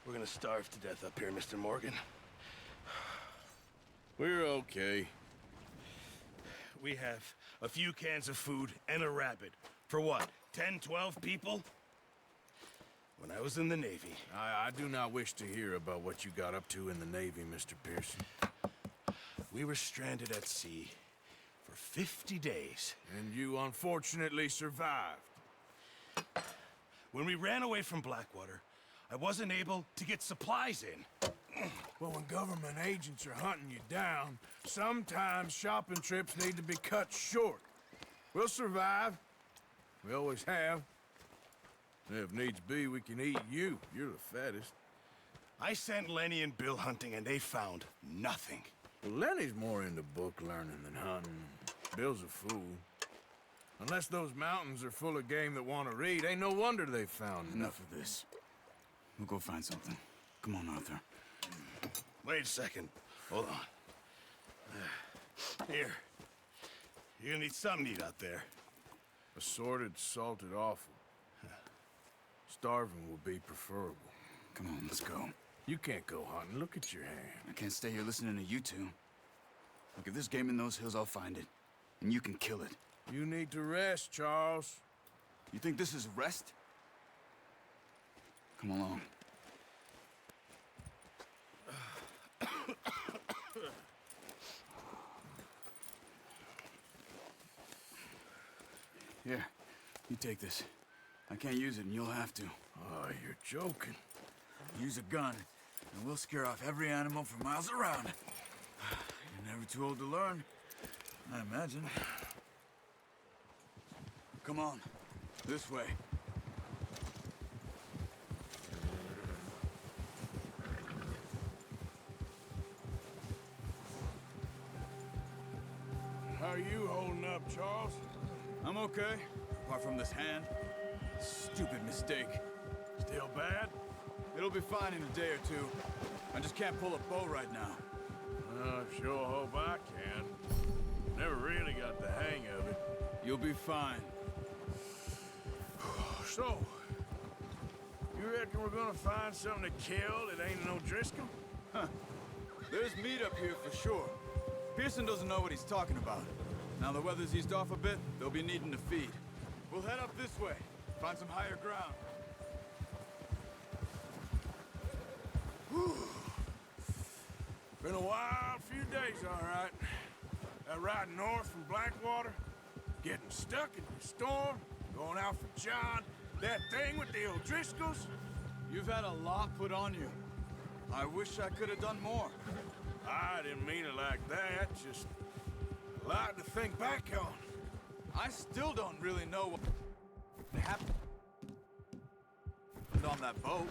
We're gonna starve to death up here, Mr. Morgan. We're okay. We have a few cans of food and a rabbit. For what, 10, 12 people? When I was in the Navy... I do not wish to hear about what you got up to in the Navy, Mr. Pearson. We were stranded at sea for 50 days. And you unfortunately survived. When we ran away from Blackwater, I wasn't able to get supplies in. Well, when government agents are hunting you down, sometimes shopping trips need to be cut short. We'll survive. We always have. And if needs be, we can eat you. You're the fattest. I sent Lenny and Bill hunting, and they found nothing. Well, Lenny's more into book learning than hunting. Bill's a fool. Unless those mountains are full of game that want to read, ain't no wonder they found Enough of this. We'll go find something. Come on, Arthur. Wait a second. Hold on. Here. You're gonna need something to eat out there. Assorted, salted offal. Starving will be preferable. Come on, let's go. You can't go hunting. Look at your hand. I can't stay here listening to you two. Look, if there's game in those hills, I'll find it. And you can kill it. You need to rest, Charles. You think this is rest? Come along. Here, you take this. I can't use it, and you'll have to. Oh, you're joking. Use a gun, and we'll scare off every animal for miles around. You're never too old to learn, I imagine. Come on, this way. How are you holding up, Charles? I'm okay, apart from this hand. Stupid mistake. Still bad? It'll be fine in a day or two. I just can't pull a bow right now. I sure hope I can. Never really got the hang of it. You'll be fine. So, you reckon we're gonna find something to kill that ain't no Driscoll? There's meat up here for sure. Pearson doesn't know what he's talking about. Now the weather's eased off a bit, they'll be needing to feed. We'll head up this way, find some higher ground. Been a wild few days, all right. That ride north from Blackwater, getting stuck in the storm, going out for John, that thing with the O'Driscolls. You've had a lot put on you. I wish I could have done more. I didn't mean it like that, just a lot to think back on. I still don't really know what happened on that boat.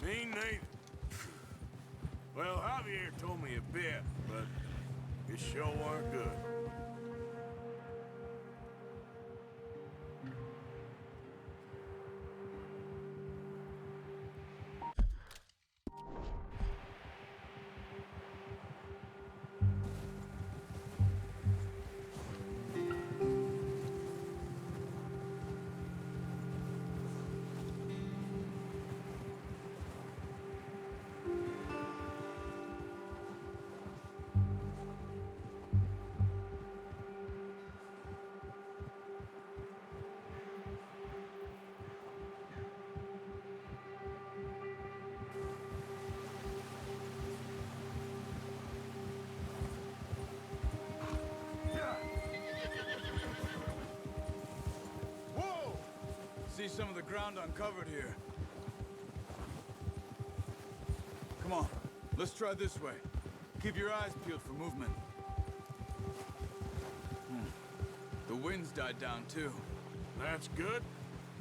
Me neither. Well, Javier told me a bit, but it sure weren't good. See some of the ground uncovered here. Come on, let's try this way. Keep your eyes peeled for movement. The wind's died down too. That's good.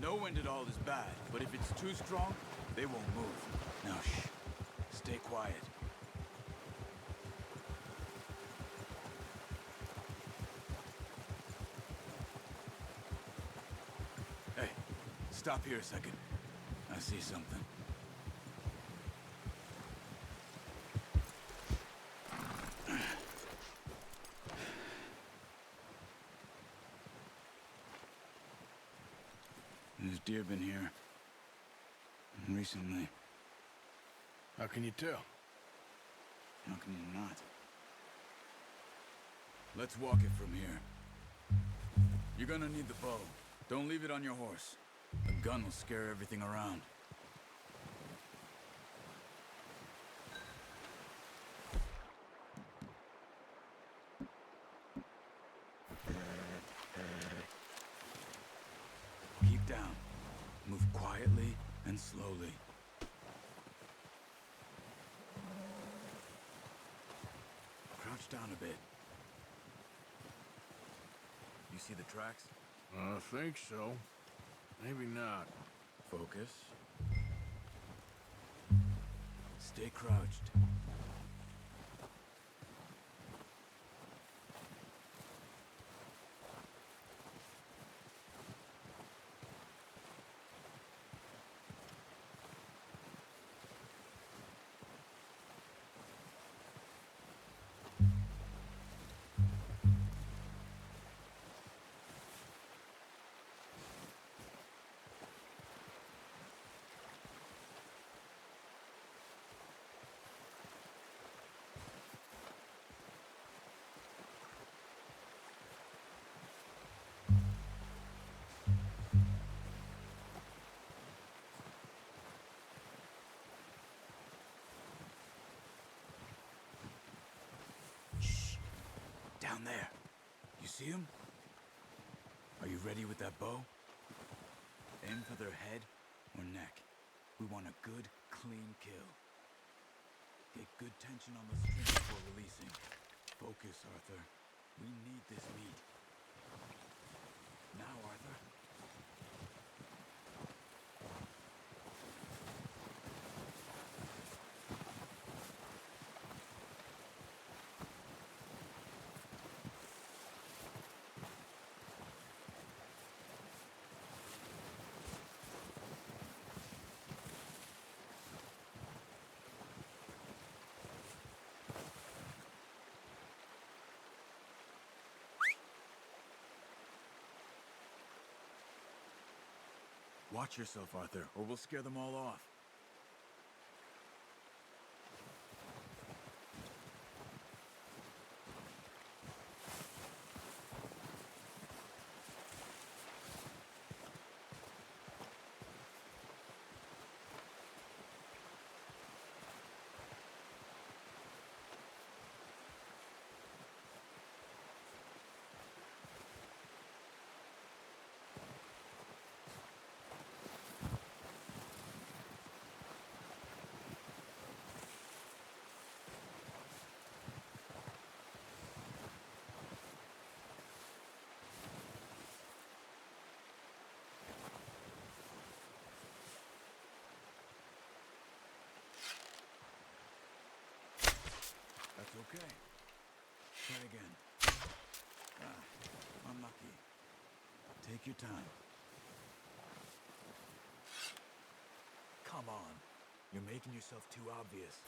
No wind at all is bad, but if it's too strong, they won't move. Now shh, stay quiet. Hey, stop here a second. I see something. There's deer been here. Recently. How can you tell? How can you not? Let's walk it from here. You're gonna need the bow. Don't leave it on your horse. A gun will scare everything around. Keep down. Move quietly and slowly. Crouch down a bit. You see the tracks? I think so. Maybe not. Focus. Stay crouched. Down there. You see him? Are you ready with that bow? Aim for their head or neck. We want a good, clean kill. Get good tension on the string before releasing. Focus, Arthur. We need this meat. Now, Arthur. Watch yourself, Arthur, or we'll scare them all off. That's okay. Try again. Unlucky. Take your time. Come on. You're making yourself too obvious.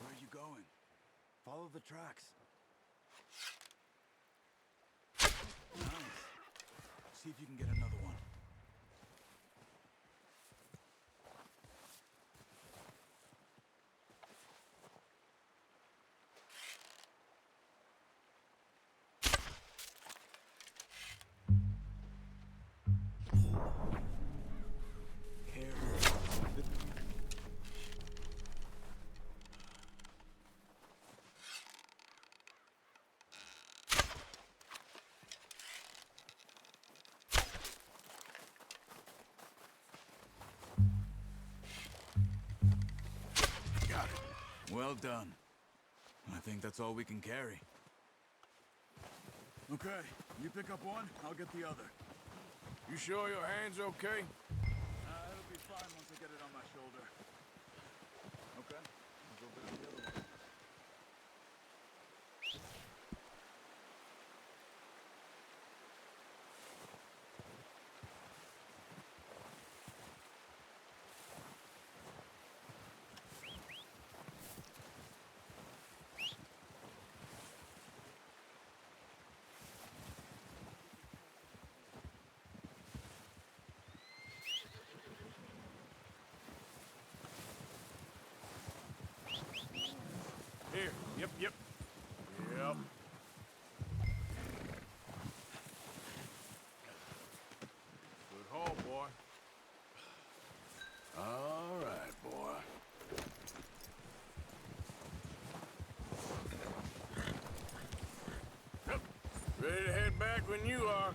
Where are you going? Follow the tracks. Nice. See if you can get another one. Well done. I think that's all we can carry. Okay, you pick up one, I'll get the other. You sure your hand's okay? It'll be fine once I get it on my shoulder. Okay, I'll go grab the other one. Here, yep. Yep. Good haul, boy. All right, boy. Yep. Ready to head back when you are.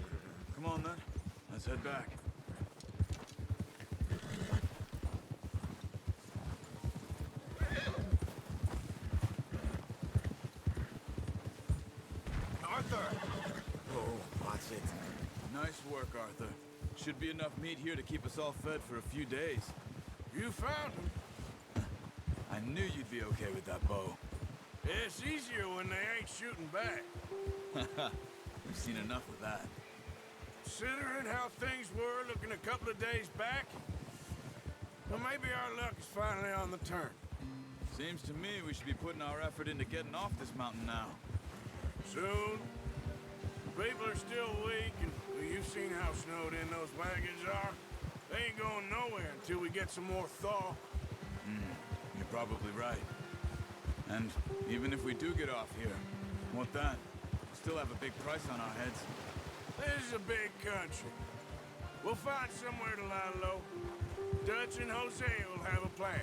Come on then, let's head back. Arthur! Oh, watch it. Nice work, Arthur. Should be enough meat here to keep us all fed for a few days. You found him. I knew you'd be okay with that bow. It's easier when they ain't shooting back. We've seen enough of that. Considering how things were looking a couple of days back, well, maybe our luck is finally on the turn. Seems to me we should be putting our effort into getting off this mountain now. Soon. People are still weak, and well, you've seen how snowed in those wagons are. They ain't going nowhere until we get some more thaw. You're probably right. And even if we do get off here, what then? We still have a big price on our heads. This is a big country. We'll find somewhere to lie low. Dutch and Jose will have a plan.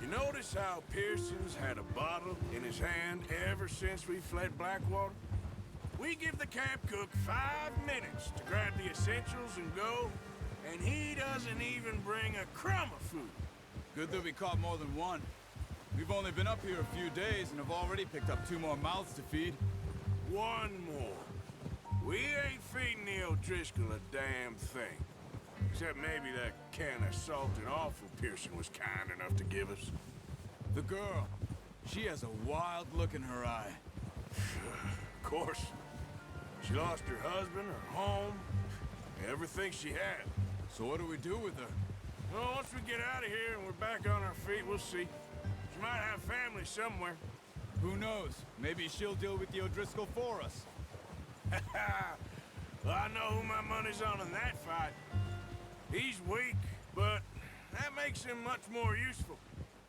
You notice how Pearson's had a bottle in his hand ever since we fled Blackwater? We give the camp cook 5 minutes to grab the essentials and go, and he doesn't even bring a crumb of food. Good that we caught more than one. We've only been up here a few days and have already picked up 2 more mouths to feed. One more. We ain't feeding the O'Driscoll a damn thing. Except maybe that can of salted offal Pearson was kind enough to give us. The girl, she has a wild look in her eye. Of course. She lost her husband, her home, everything she had. So what do we do with her? Well, once we get out of here and we're back on our feet, we'll see. She might have family somewhere. Who knows? Maybe she'll deal with the O'Driscoll for us. Well, I know who my money's on in that fight. He's weak, but that makes him much more useful.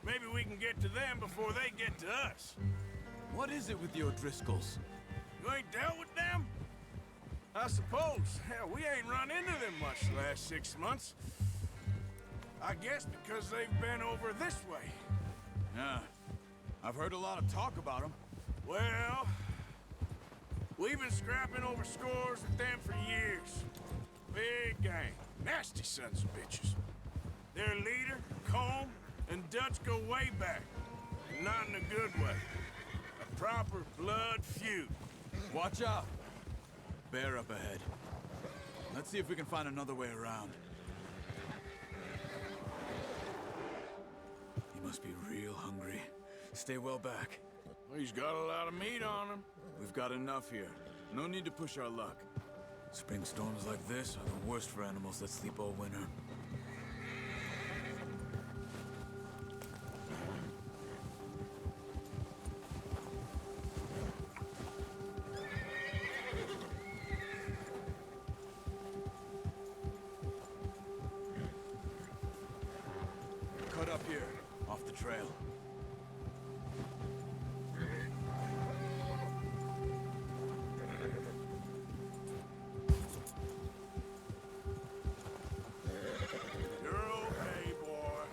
Maybe we can get to them before they get to us. What is it with the O'Driscolls? You ain't dealt with them? I suppose. Hell, we ain't run into them much the last 6 months. I guess because they've been over this way. Yeah, I've heard a lot of talk about them. Well, we've been scrapping over scores with them for years. Big gang. Nasty sons of bitches. Their leader, Combe, and Dutch go way back. Not in a good way. A proper blood feud. Watch out! Bear up ahead. Let's see if we can find another way around. He must be real hungry. Stay well back. Well, he's got a lot of meat on him. We've got enough here. No need to push our luck. Spring storms like this are the worst for animals that sleep all winter. Cut up here, off the trail. You're okay, boy.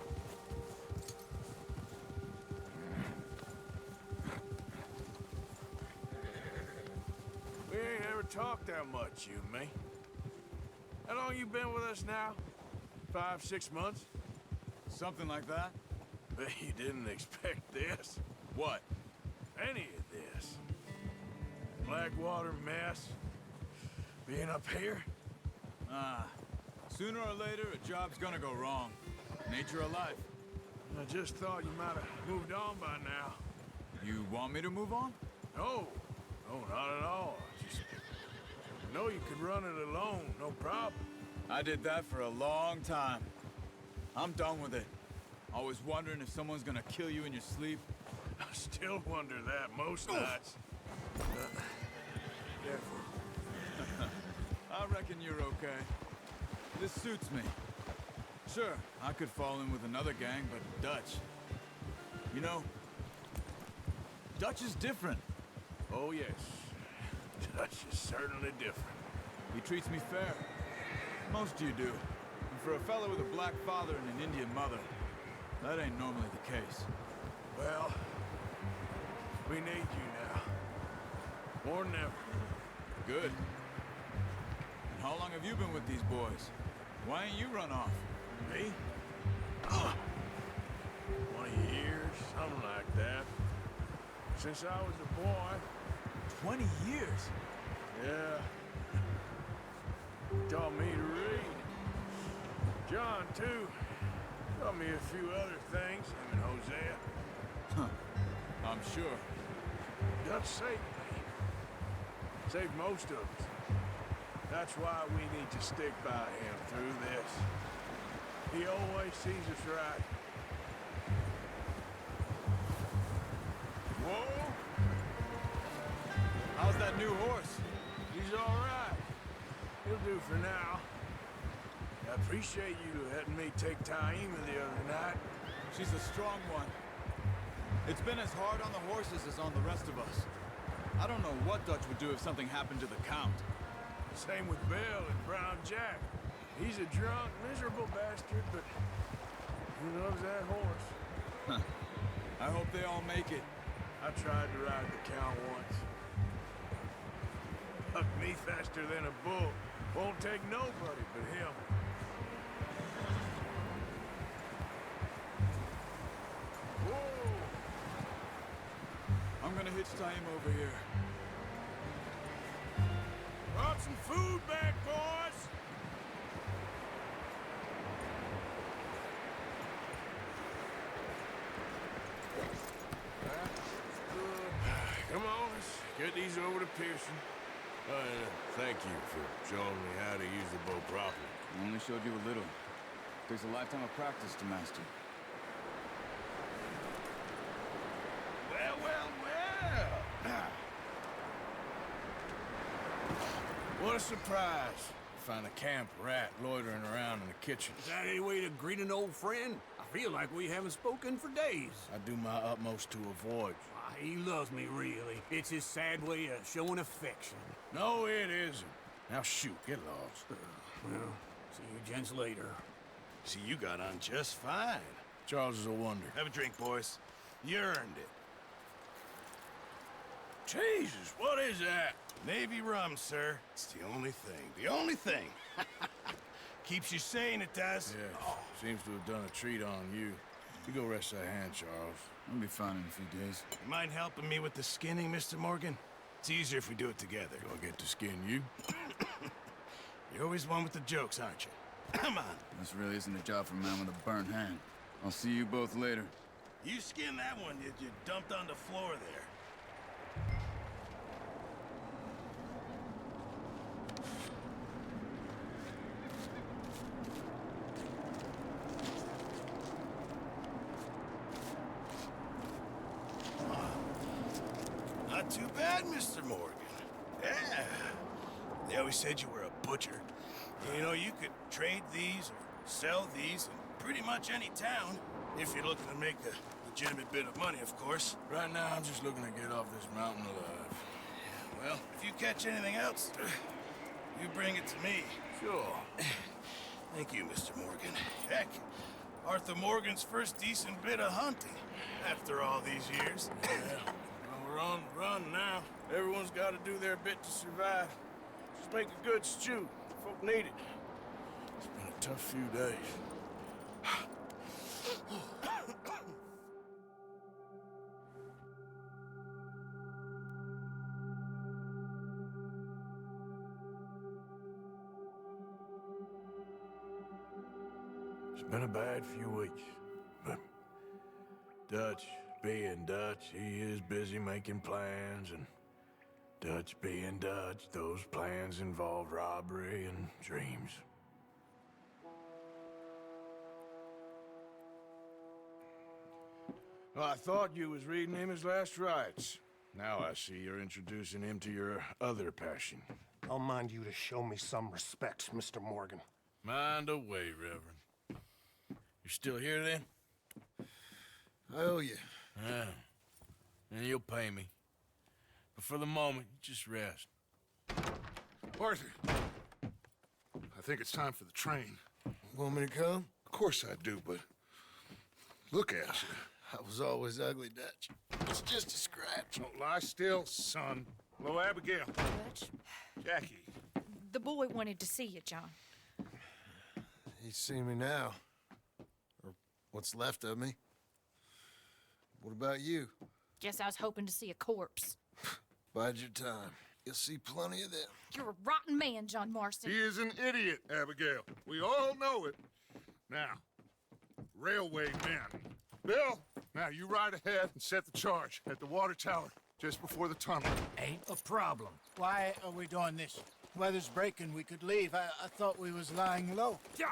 We ain't ever talked that much, you and me. How long you been with us now? 5, 6 months? Something like that? Bet you didn't expect this. What? Any of this. Blackwater mess. Being up here? Ah, sooner or later, a job's gonna go wrong. Nature of life. I just thought you might have moved on by now. You want me to move on? No. No, not at all. Just... I know you could run it alone, no problem. I did that for a long time. I'm done with it. Always wondering if someone's gonna kill you in your sleep. I still wonder that most nights. Careful. I reckon you're okay. This suits me. Sure, I could fall in with another gang, but Dutch... You know, Dutch is different. Oh, yes. Dutch is certainly different. He treats me fair. Most of you do. And for a fellow with a black father and an Indian mother, that ain't normally the case. Well, we need you now. More than ever. Good. And how long have you been with these boys? Why ain't you run off? Me? 20 years, something like that. Since I was a boy. 20 years? Yeah. Taught me to read. John, too. Taught me a few other things, him and Hosea. Huh. I'm sure. Dutch saved me. Saved most of us. That's why we need to stick by him through this. He always sees us right. Whoa! How's that new horse? He's all right. He'll do for now. I appreciate you letting me take Taima the other night. She's a strong one. It's been as hard on the horses as on the rest of us. I don't know what Dutch would do if something happened to the Count. Same with Bill and Brown Jack. He's a drunk, miserable bastard, but he loves that horse. Huh. I hope they all make it. I tried to ride the Count once. Hucked me faster than a bull. Won't take nobody but him. Whoa! I'm gonna hitch Taima over here. Brought some food back, boys! That's good. Come on, let's get these over to Pearson. Thank you for showing me how to use the bow properly. I only showed you a little. Takes a lifetime of practice to master. Well, well, well! What a surprise. Find a camp rat loitering around in the kitchen. Is that any way to greet an old friend? I feel like we haven't spoken for days. I do my utmost to avoid you. Why, he loves me, really. It's his sad way of showing affection. No, it isn't. Now shoot, get lost. Well, see you gents later. See, you got on just fine. Charles is a wonder. Have a drink, boys. You earned it. Jesus, what is that? Navy rum, sir. It's the only thing. The only thing. Keeps you sane, it does. Yeah, seems to have done a treat on you. You go rest that hand, Charles. I'll be fine in a few days. You mind helping me with the skinning, Mr. Morgan? It's easier if we do it together. Do I get to skin you? You're always one with the jokes, aren't you? Come on. This really isn't a job for a man with a burnt hand. I'll see you both later. You skinned that one you dumped on the floor there. Not too bad, Mr. Morgan. Yeah. They always said you were a butcher. You know, you could trade these or sell these in pretty much any town, if you're looking to make a legitimate bit of money, of course. Right now, I'm just looking to get off this mountain alive. Well, if you catch anything else, you bring it to me. Sure. Thank you, Mr. Morgan. Heck, Arthur Morgan's first decent bit of hunting after all these years. Yeah. Well, we're on the run now. Everyone's got to do their bit to survive. Just make a good stew. Folk need it. It's been a tough few days. It's been a bad few weeks, but Dutch being Dutch, he is busy making plans, and Dutch being Dutch, those plans involve robbery and dreams. Well, I thought you was reading him his last rites. Now I see you're introducing him to your other passion. I'll mind you to show me some respect, Mr. Morgan. Mind away, Reverend. You're still here, then? I owe you. Yeah. And you'll pay me. But for the moment, just rest. Arthur, I think it's time for the train. Want me to come? Of course I do, but look at you. I was always ugly, Dutch. It's just a scratch. Don't lie still, son. Hello, Abigail. Dutch, Jackie. the boy wanted to see you, John. He's seen me now. Or what's left of me. What about you? Guess I was hoping to see a corpse. Bide your time. You'll see plenty of them. You're a rotten man, John Marston. He is an idiot, Abigail. We all know it. Now, railway men. Bill, now you ride ahead and set the charge at the water tower just before the tunnel. Ain't a problem. Why are we doing this? Weather's breaking, we could leave. I thought we was lying low. Yeah,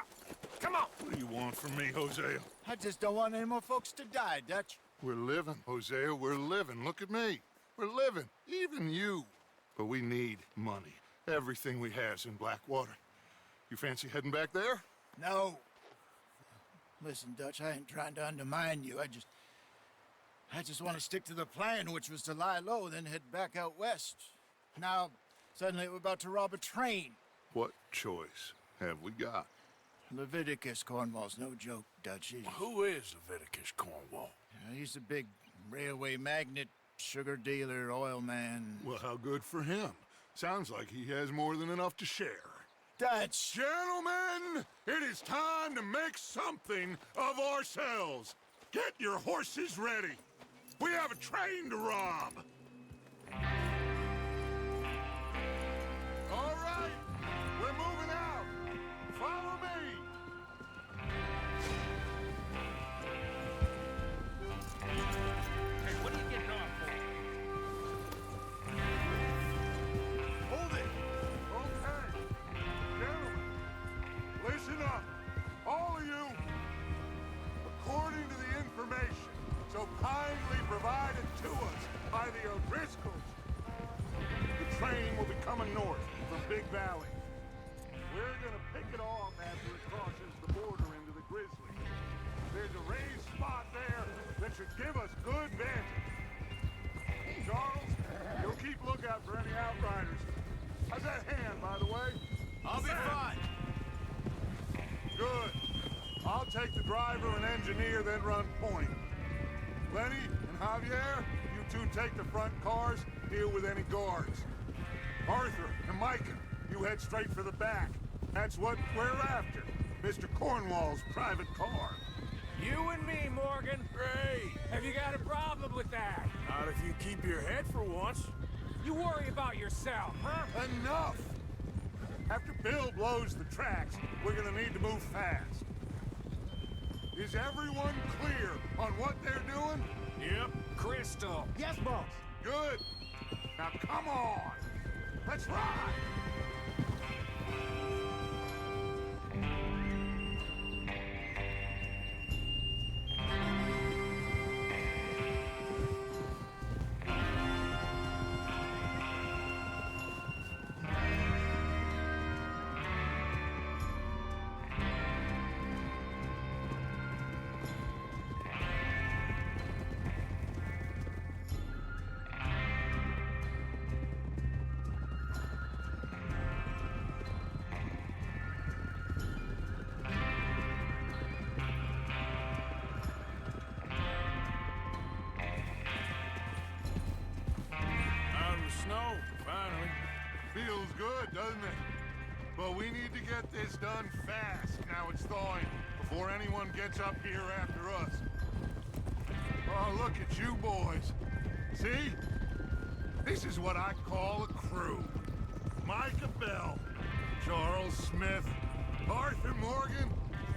come on. What do you want from me, Hosea? I just don't want any more folks to die, Dutch. We're living, Hosea, we're living. Look at me. We're living, even you. But we need money. Everything we have's in Blackwater. You fancy heading back there? No. Listen, Dutch, I ain't trying to undermine you. I just want to stick to the plan, which was to lie low, then head back out west. Now, suddenly we're about to rob a train. What choice have we got? Leviticus Cornwall's no joke, Dutch. Who is Leviticus Cornwall? He's a big railway magnate, sugar dealer, oil man. Well, how good for him. Sounds like he has more than enough to share. Dutch! Gentlemen, it is time to make something of ourselves. Get your horses ready. We have a train to rob. All right, we're moving out. Follow me. Hey, what are you getting off for? Hold it. Okay. Gentlemen, listen up. All of you. According to the information so kindly provided to us by the O'Driscolls, the train will be coming north from Big Valley. We're gonna pick it off after it crosses the border into the Grizzly. There's a raised spot there that should give us good vantage. Charles, you'll keep lookout for any outriders. How's that hand, by the way? I'll be fine. Good. I'll take the driver and engineer, then run point. Lenny and Javier, you two take the front cars, deal with any guards. Arthur and Micah, you head straight for the back. That's what we're after. Mr. Cornwall's private car. You and me, Morgan. Great. Have you got a problem with that? Not if you keep your head for once. You worry about yourself, huh? Enough! After Bill blows the tracks, we're gonna need to move fast. Is everyone clear on what they're doing? Yep. Crystal. Yes, boss. Good. Now come on. Let's ride. Out of the snow, finally. Feels good, doesn't it? But we need to get this done fast. Now it's thawing, before anyone gets up here after us. Oh, look at you boys. See? This is what I call a crew. Micah Bell, Charles Smith, Arthur Morgan,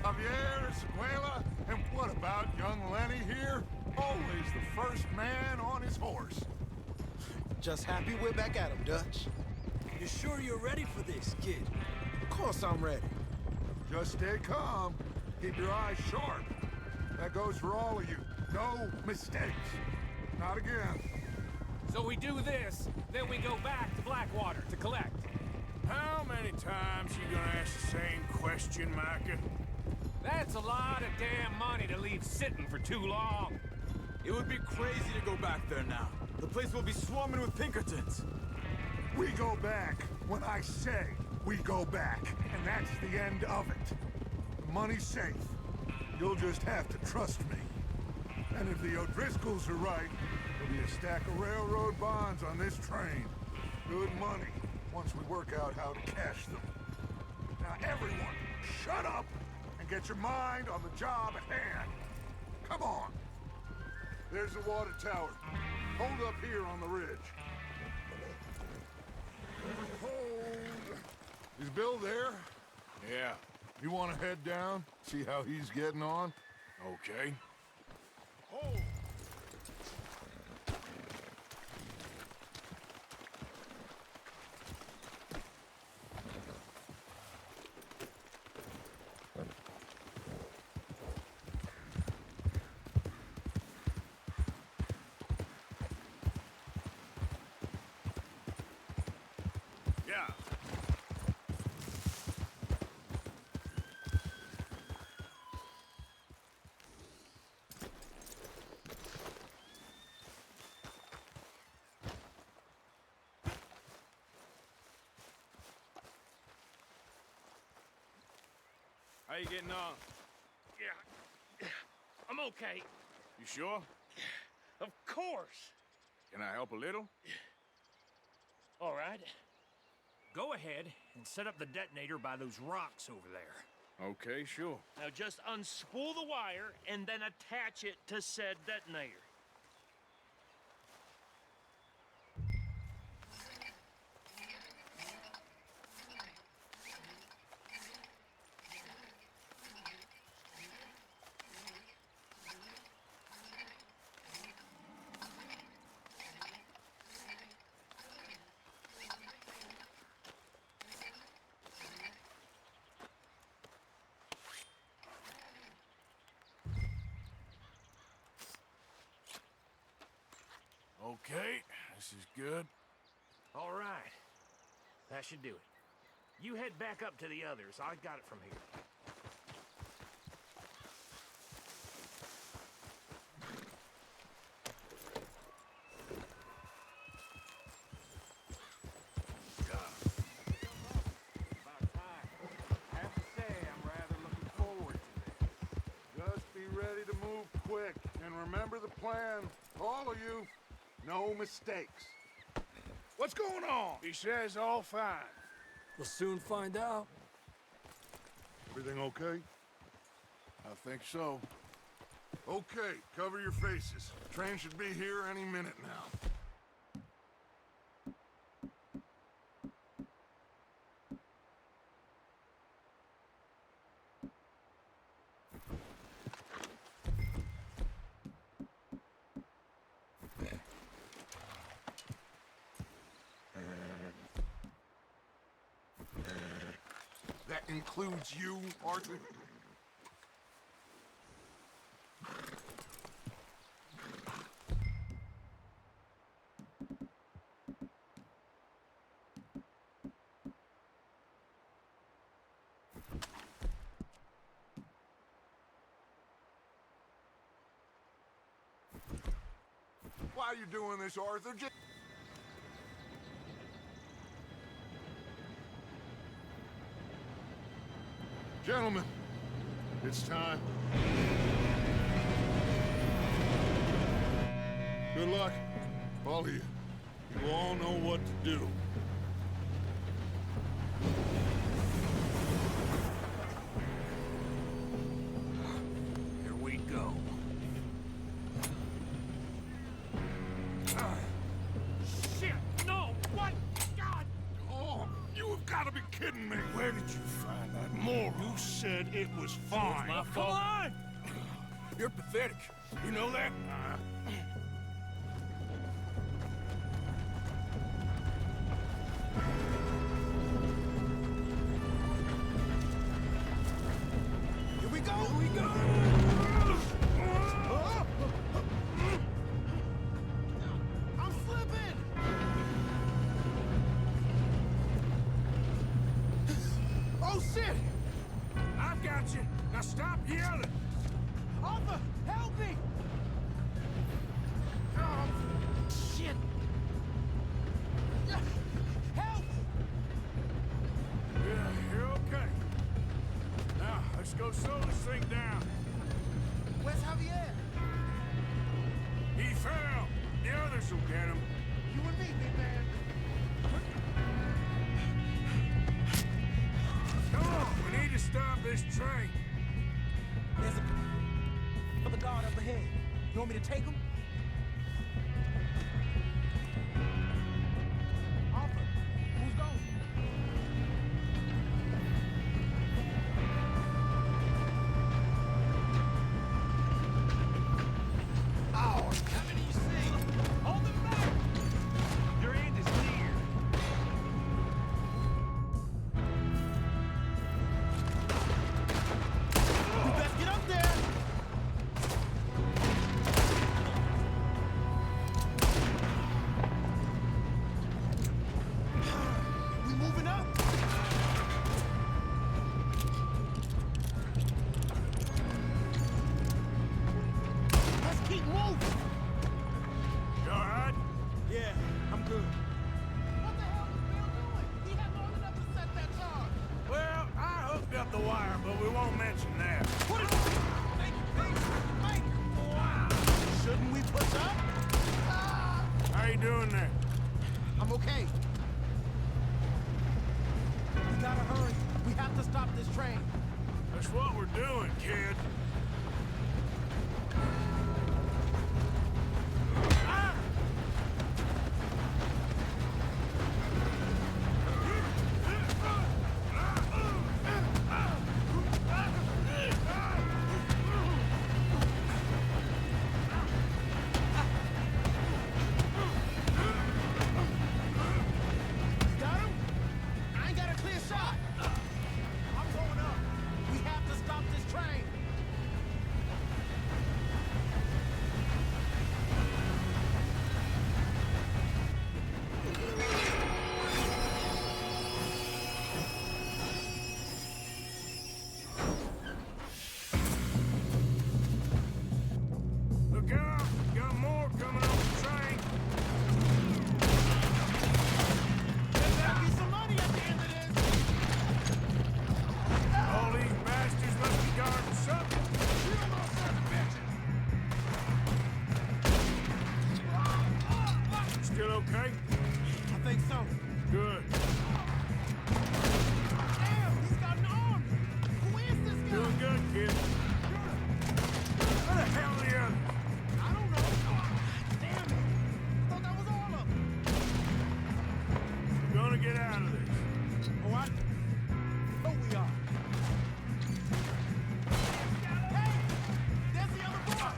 Javier, Escuela, and what about young Lenny here? Always the first man on his horse. Just happy we're back at him, Dutch. You sure you're ready for this, kid? Of course I'm ready. Just stay calm. Keep your eyes sharp. That goes for all of you. No mistakes. Not again. So we do this, then we go back to Blackwater to collect. How many times you gonna ask the same question, Micah? That's a lot of damn money to leave sitting for too long. It would be crazy to go back there now. The place will be swarming with Pinkertons. We go back when I say we go back, and that's the end of it. The money's safe. You'll just have to trust me. And if the O'Driscolls are right, there'll be a stack of railroad bonds on this train. Good money, once we work out how to cash them. Now everyone, shut up and get your mind on the job at hand. Come on. There's the water tower. Hold up here on the ridge. Hold. Is Bill there? Yeah, You want to head down? See how he's getting on? okay. Hold. Yeah. How you getting on? Yeah, I'm okay. You sure? Of course. Can I help a little? All right. Go ahead and set up the detonator by those rocks over there. Okay, sure. Now just unspool the wire and then attach it to said detonator. Okay, this is good. All right. That should do it. You head back up to the others. I got it from here. About time. I have to say, I'm rather looking forward to this. Just be ready to move quick. And remember the plan. All of you, no mistakes. What's going on? He says all fine. We'll soon find out. Everything okay? I think so. Okay, cover your faces. Train should be here any minute now. That includes you, Arthur? Why are you doing this, Arthur? Gentlemen, it's time. Good luck, all of you. You all know what to do. Here we go. Shit! No! What? God! Oh, you have got to be kidding me. Where did you find that moron? You said It was fine. My fault. Come on! You're pathetic. You know that? Here we go! Here we go! I'm slipping! Oh, shit! I've got you. Now stop yelling. Arthur, help me! Oh, shit! Help! Yeah, you're okay. Now, let's go slow this thing down. Where's Javier? He fell. The others will get him. You and me, big man. Come on, we need to stop this train. There's a... for the guard up ahead. You want me to take him? Arthur, who's going? Oh, coming easy. Hold him back! Your end is near. We best get up there! We moving up? Let's keep moving! You all right? Yeah, I'm good. What the hell was Bill doing? He had long enough to set that charge. Well, I hooked up the wire, but we won't mention that. What is... Mike! Wow. Shouldn't we push up? How you doing there? I'm okay. We gotta hurry. We have to stop this train. That's what we're doing, kid. You got him? I ain't got a clear shot. I'm going up. We have to stop this train. Look out! Got more coming off the train. There's gotta be some money at the end of this. All these bastards must be guarding something. You don't know certain bitches. Still okay? I think so. Good. Damn, he's got an army. Who is this guy? Doing good, kid. Where the hell are the others? I don't know. Damn it. I thought that was all of them. We're gonna get out of this. Oh, I know we are. Hey! There's the other boy!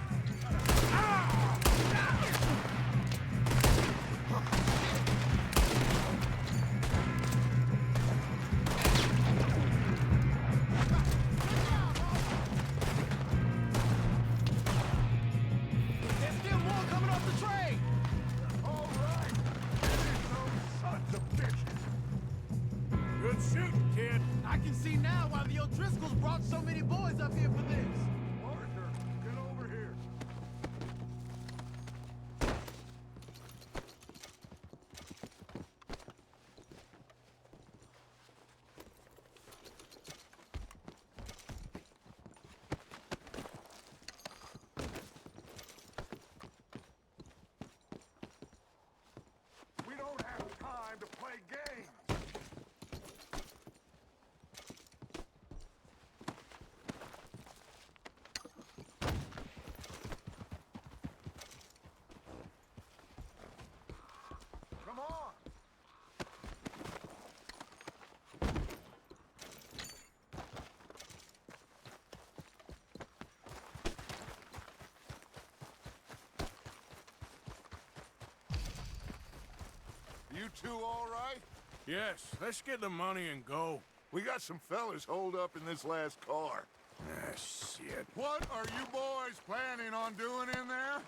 two all right? Yes, let's get the money and go. We got some fellas holed up in this last car. Ah, shit. What are you boys planning on doing in there?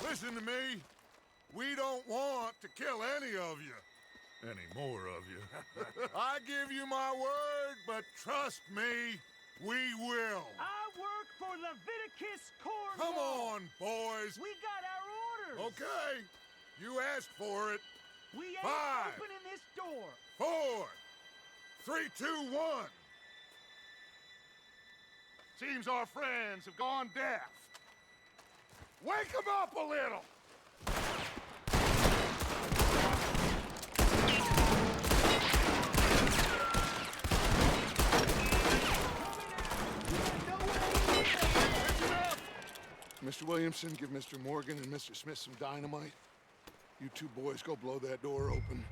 Listen to me. We don't want to kill any of you. Any more of you. I give you my word, but trust me, we will. I work for Leviticus Cornwall. Come on, boys. We got our orders. Okay. You asked for it. We ain't 5, opening this door. 4, 3, 2, 1. Seems our friends have gone deaf. Wake them up a little. Mr. Williamson, give Mr. Morgan and Mr. Smith some dynamite. You two boys go blow that door open.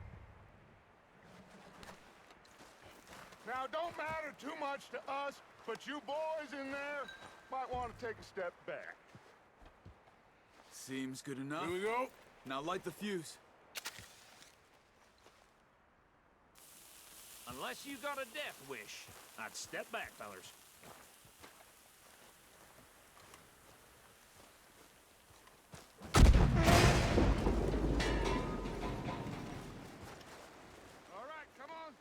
Now, don't matter too much to us, but you boys in there might want to take a step back. Seems good enough. Here we go. Now light the fuse. Unless you got a death wish, I'd step back, fellers. All right, come on.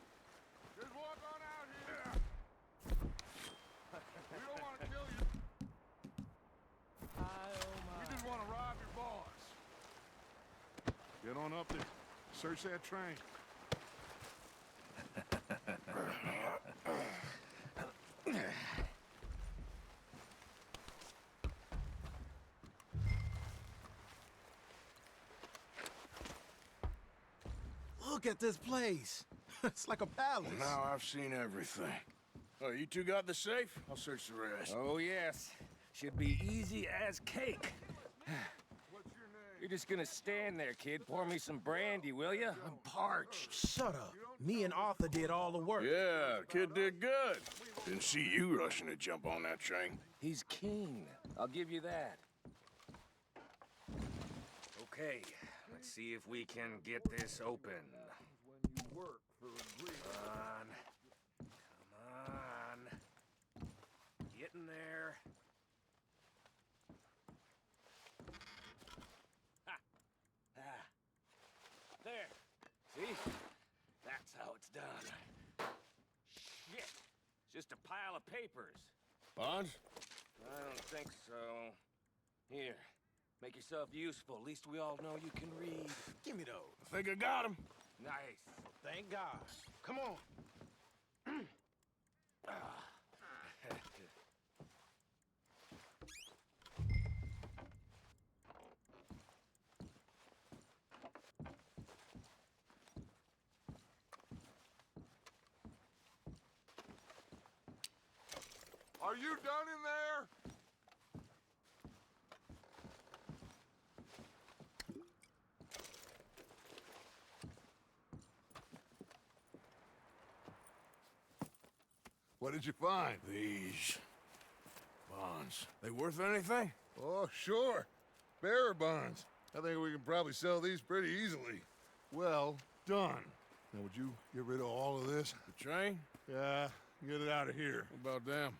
Just walk on out here. We don't want to kill you. We just want to rob your boss. Get on up there. Search that train. Look at this place. It's like a palace. Now I've seen everything. Oh, you two got the safe? I'll search the rest. Oh, yes. Should be easy as cake. What's your name? You're just gonna stand there, kid. Pour me some brandy, will you? I'm parched. Shut up. Me and Arthur did all the work. Yeah, the kid did good. Didn't see you rushing to jump on that train. He's keen. I'll give you that. Okay, let's see if we can get this open. Come on. Come on. Get in there. Ha! Ah. There. See? That's how it's done. Shit. It's just a pile of papers. Bonds? I don't think so. Here. Make yourself useful. At least we all know you can read. Give me those. I think I got him. Nice. Thank God. Come on. Are you done in there? What did you find? These bonds. They worth anything? Oh, sure. Bearer bonds. I think we can probably sell these pretty easily. Well done. Now, would you get rid of all of this? The train? Yeah, get it out of here. What about them?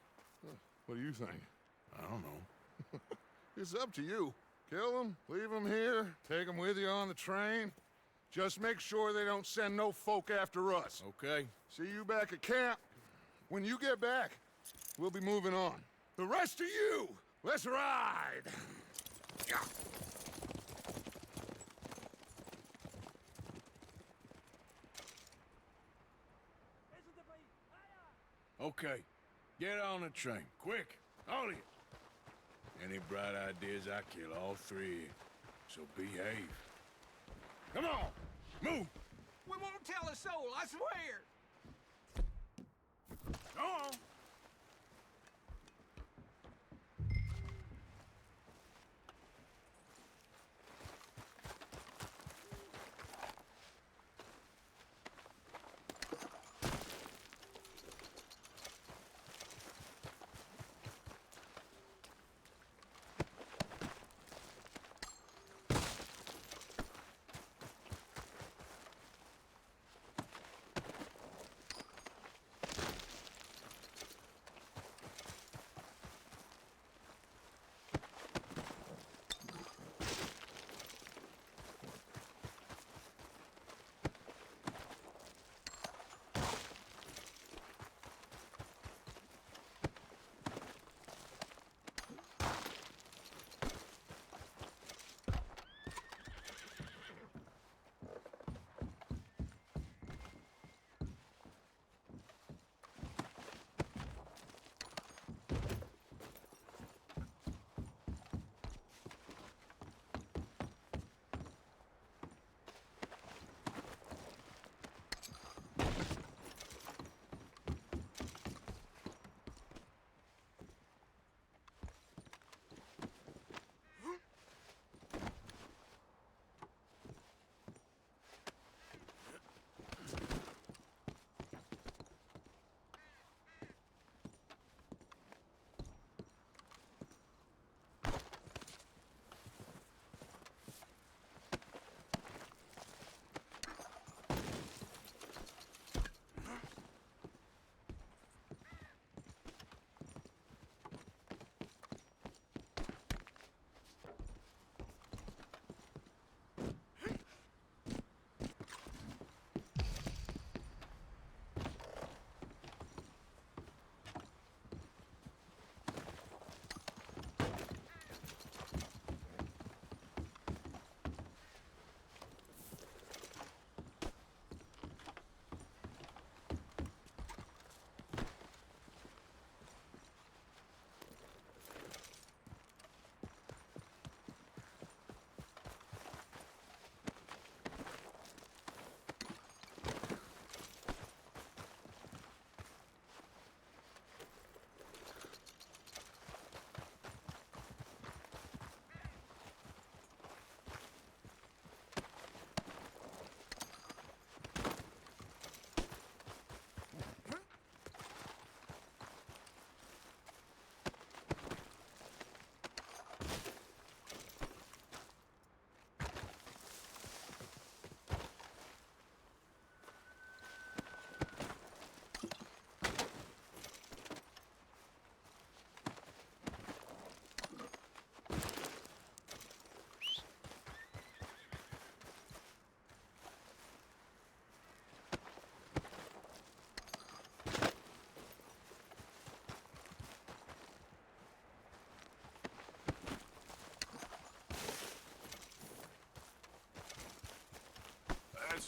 What do you think? I don't know. It's up to you. Kill them, leave them here, take them with you on the train. Just make sure they don't send no folk after us. Okay. See you back at camp. When you get back, we'll be moving on. The rest of you, let's ride! Yeah. Okay. Get on the train. Quick. All of you. Any bright ideas, I kill all three of you. So behave. Come on! Move! We won't tell a soul, I swear. Go on!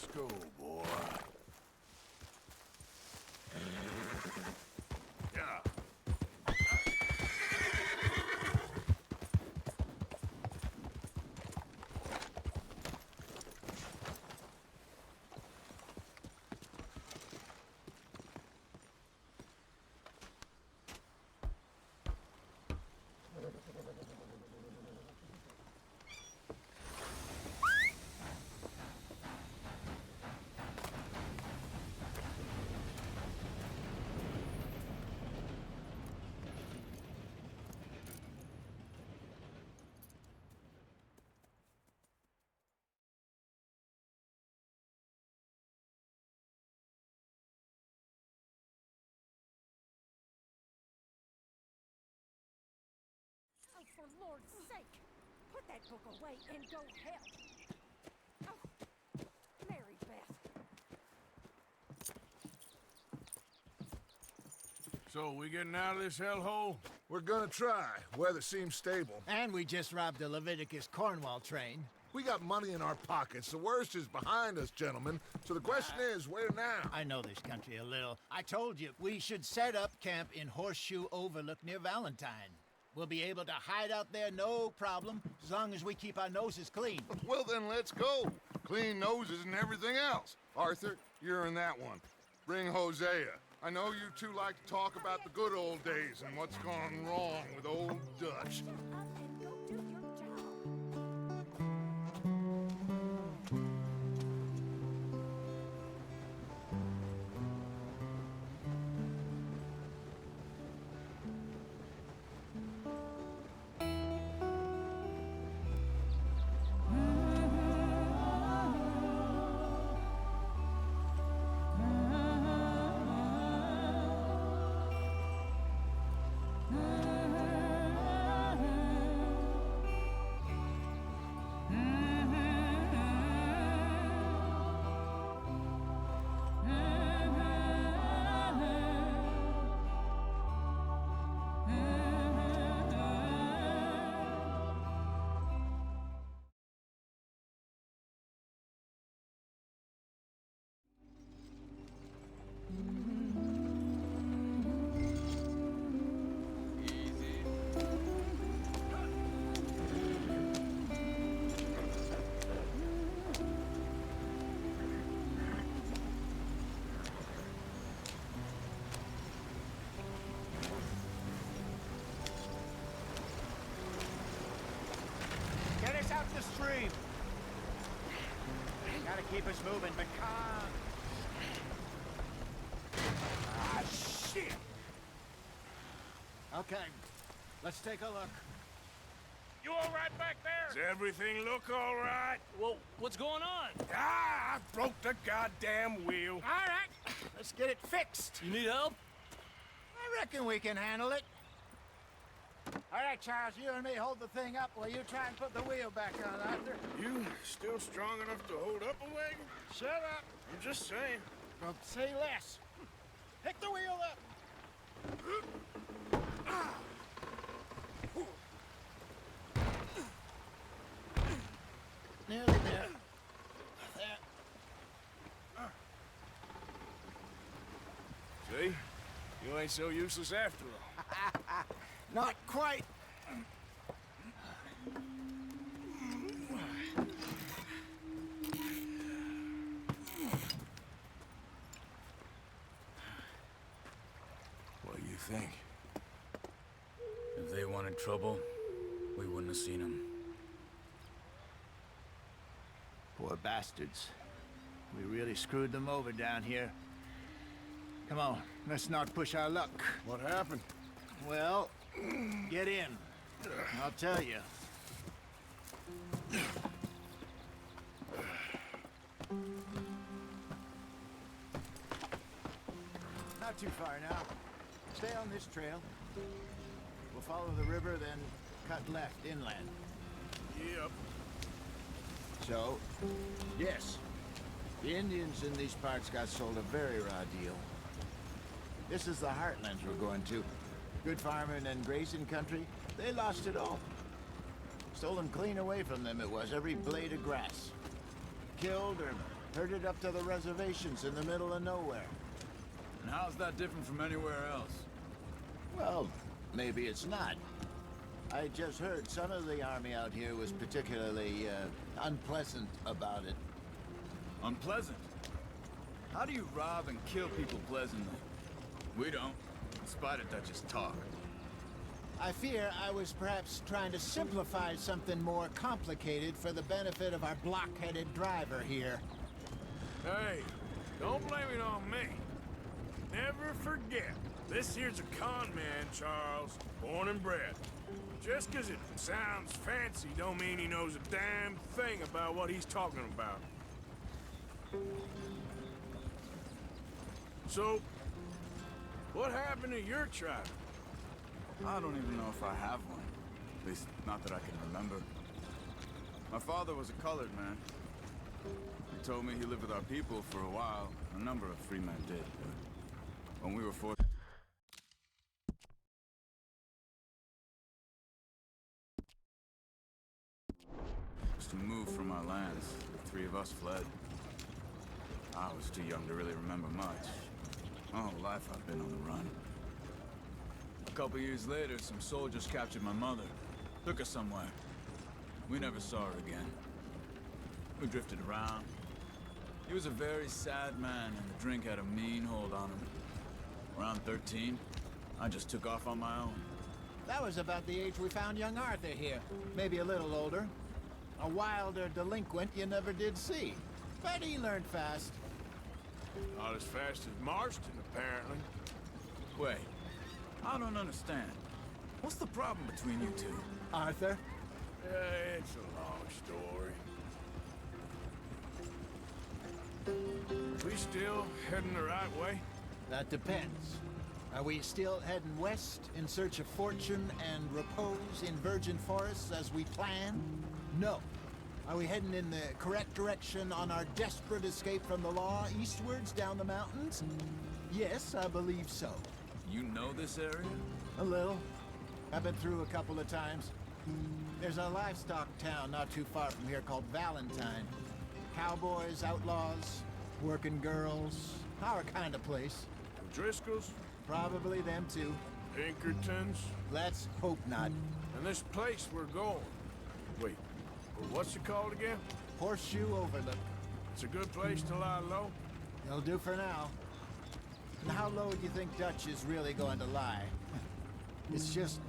Let's go, boy. Yeah. Oh, for Lord's sake, put that book away and go help. Oh, Mary Beth. So, we getting out of this hellhole? We're gonna try. Weather seems stable. And we just robbed the Leviticus Cornwall train. We got money in our pockets. The worst is behind us, gentlemen. So the question is, where now? I know this country a little. I told you, we should set up camp in Horseshoe Overlook near Valentine. We'll be able to hide out there no problem, as long as we keep our noses clean. Well, then let's go. Clean noses and everything else. Arthur, you're in that one. Bring Hosea. I know you two like to talk about the good old days and what's gone wrong with old Dutch. Shut up and go do your job. Get us out the stream. Gotta keep us moving, but calm. Ah, shit! Okay, let's take a look. You all right back there? Does everything look all right? Well, what's going on? Ah, I broke the goddamn wheel. All right, let's get it fixed. You need help? I reckon we can handle it. All right, Charles, you and me hold the thing up while you try and put the wheel back on, Arthur. You still strong enough to hold up a wagon? Shut up. I'm just saying. Well, say less. Pick the wheel up. Nearly there. See? You ain't so useless after all. Not quite. What do you think? If they wanted trouble, we wouldn't have seen them. Poor bastards. We really screwed them over down here. Come on, let's not push our luck. What happened? Well, get in. I'll tell you. Not too far now. Stay on this trail. We'll follow the river, then cut left inland. Yep. So, yes, the Indians in these parts got sold a very raw deal. This is the heartlands we're going to. Good farming and grazing country, they lost it all. Stolen clean away from them it was, every blade of grass. Killed or Herded up to the reservations in the middle of nowhere. And how's that different from anywhere else? Well, maybe it's not. I just heard some of the army out here was particularly, unpleasant about it. Unpleasant? How do you rob and kill people pleasantly? We don't, in spite of Dutch's talk. I fear I was perhaps trying to simplify something more complicated for the benefit of our block-headed driver here. Hey, don't blame it on me. Never forget, this here's a con man, Charles, born and bred. Just 'cause it sounds fancy don't mean he knows a damn thing about what he's talking about. So, what happened to your tribe? I don't even know if I have one. At least, not that I can remember. My father was a colored man. He told me he lived with our people for a while. A number of free men did. But when we were forced to move from our lands, the three of us fled. I was too young to really remember much. My whole life I've been on the run. A couple years later, some soldiers captured my mother. Took her somewhere. We never saw her again. We drifted around. He was a very sad man, and the drink had a mean hold on him. Around 13, I just took off on my own. That was about the age we found young Arthur here. Maybe a little older. A wilder delinquent you never did see. But he learned fast. Not as fast as Marston, apparently. Wait, I don't understand. What's the problem between you two? Arthur? It's a long story. We still heading the right way? That depends. Are we still heading west in search of fortune and repose in virgin forests as we planned? No. Are we heading in the correct direction on our desperate escape from the law eastwards down the mountains? Yes, I believe so. You know this area? A little. I've been through a couple of times. There's a livestock town not too far from here called Valentine. Cowboys, outlaws, working girls, our kind of place. Driscoll's? Probably them too. Pinkertons? Let's hope not. And this place we're going. Wait, what's it called again? Horseshoe Overlook. It's a good place to lie low? It'll do for now. And how low do you think Dutch is really going to lie? It's just,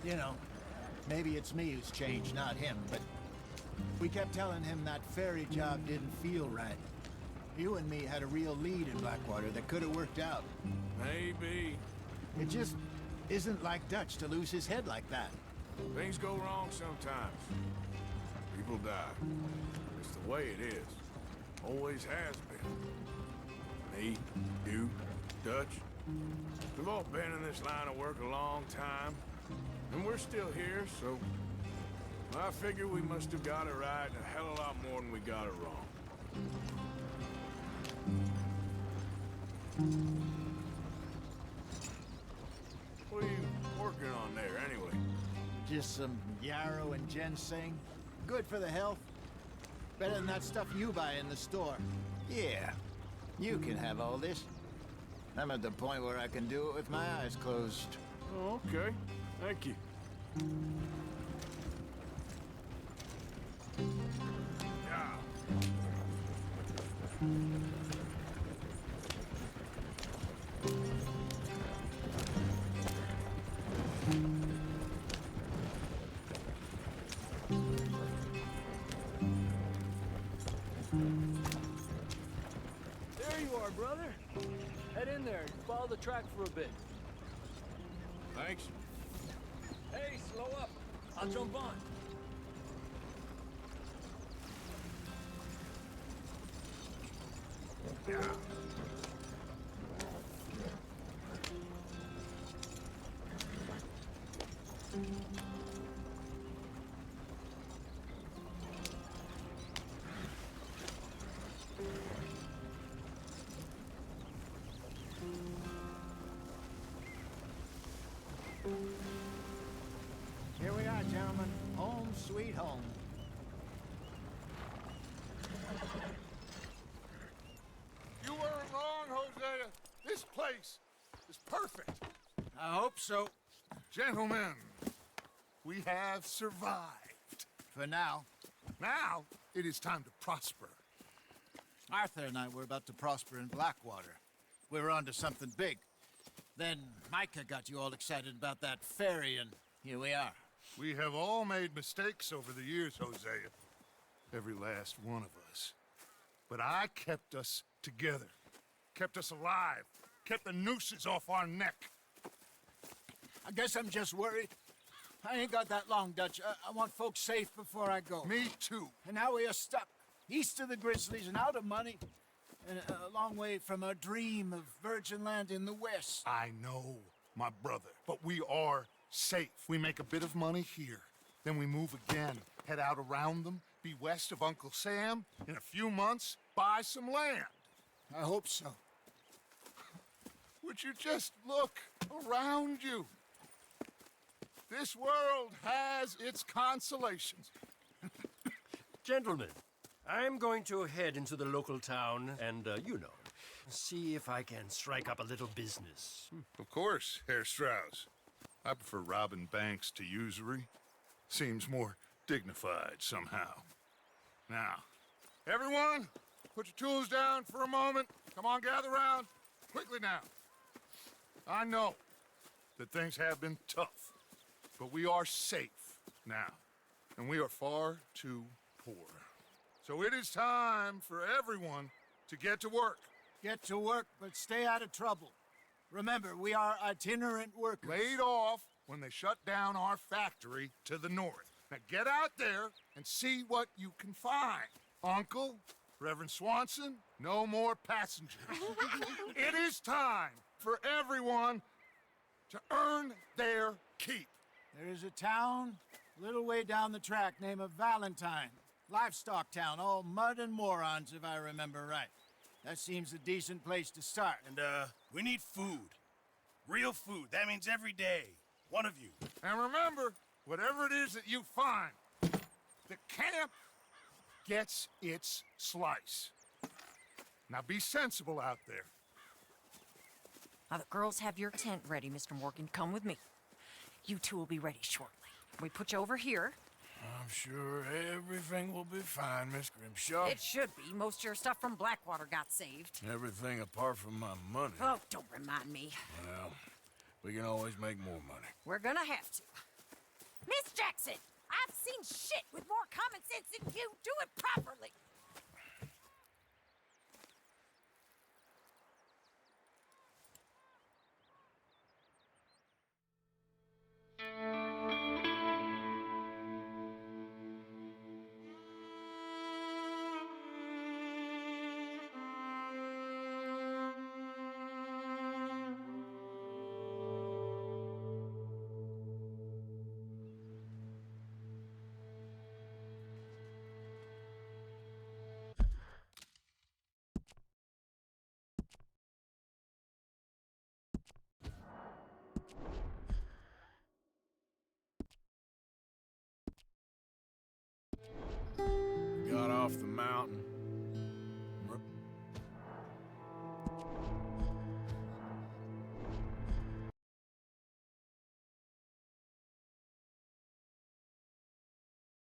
you know, maybe it's me who's changed, not him, but we kept telling him that ferry job didn't feel right. You and me had a real lead in Blackwater that could have worked out. Maybe. It just isn't like Dutch to lose his head like that. Things go wrong sometimes. People die. It's the way it is. Always has been. Me, you, Dutch. We've all been in this line of work a long time. And we're still here, so I figure we must have got it right a hell of a lot more than we got it wrong. What are you working on there, anyway? Just some yarrow and ginseng. Good for the health. Better than that stuff you buy in the store. Yeah, you can have all this. I'm at the point where I can do it with my eyes closed. Oh, okay. Thank you. Yeah. There you are, brother. Head in there and follow the track for a bit. Thanks. Hey, slow up. I'll jump on. Yeah. Here we are, gentlemen. Home sweet home. perfect. I hope so. Gentlemen, we have survived. For now. Now, it is time to prosper. Arthur and I were about to prosper in Blackwater. We were onto something big. Then Micah got you all excited about that ferry, and here we are. We have all made mistakes over the years, Hosea. Every last one of us. But I kept us together. Kept us alive. Kept the nooses off our neck. I guess I'm just worried. I ain't got that long, Dutch. I want folks safe before I go. Me too. And now we are stuck, east of the Grizzlies and out of money, and a long way from our dream of virgin land in the west. I know, my brother, but we are safe. We make a bit of money here, then we move again, head out around them, be west of Uncle Sam, in a few months, buy some land. I hope so. Would you just look around you? This world has its consolations. Gentlemen, I'm going to head into the local town and, see if I can strike up a little business. Of course, Herr Strauss. I prefer robbing banks to usury. Seems more dignified somehow. Now, everyone, put your tools down for a moment. Come on, gather round. Quickly now. I know that things have been tough, but we are safe now, and we are far too poor. So it is time for everyone to get to work. Get to work, but stay out of trouble. Remember, we are itinerant workers. Laid off when they shut down our factory to the north. Now get out there and see what you can find. Uncle, Reverend Swanson, no more passengers. It is time for everyone to earn their keep. There is a town a little way down the track named Valentine. Livestock town, all mud and morons, if I remember right. That seems a decent place to start. And, we need food. Real food. That means every day. One of you. And remember, whatever it is that you find, the camp gets its slice. Now be sensible out there. Now the girls have your tent ready, Mr. Morgan. Come with me. You two will be ready shortly. We put you over here. I'm sure everything will be fine, Miss Grimshaw. It should be. Most of your stuff from Blackwater got saved. Everything apart from my money. Oh, don't remind me. Well, we can always make more money. We're gonna have to. Miss Jackson, I've seen shit with more common sense than you. Do it properly.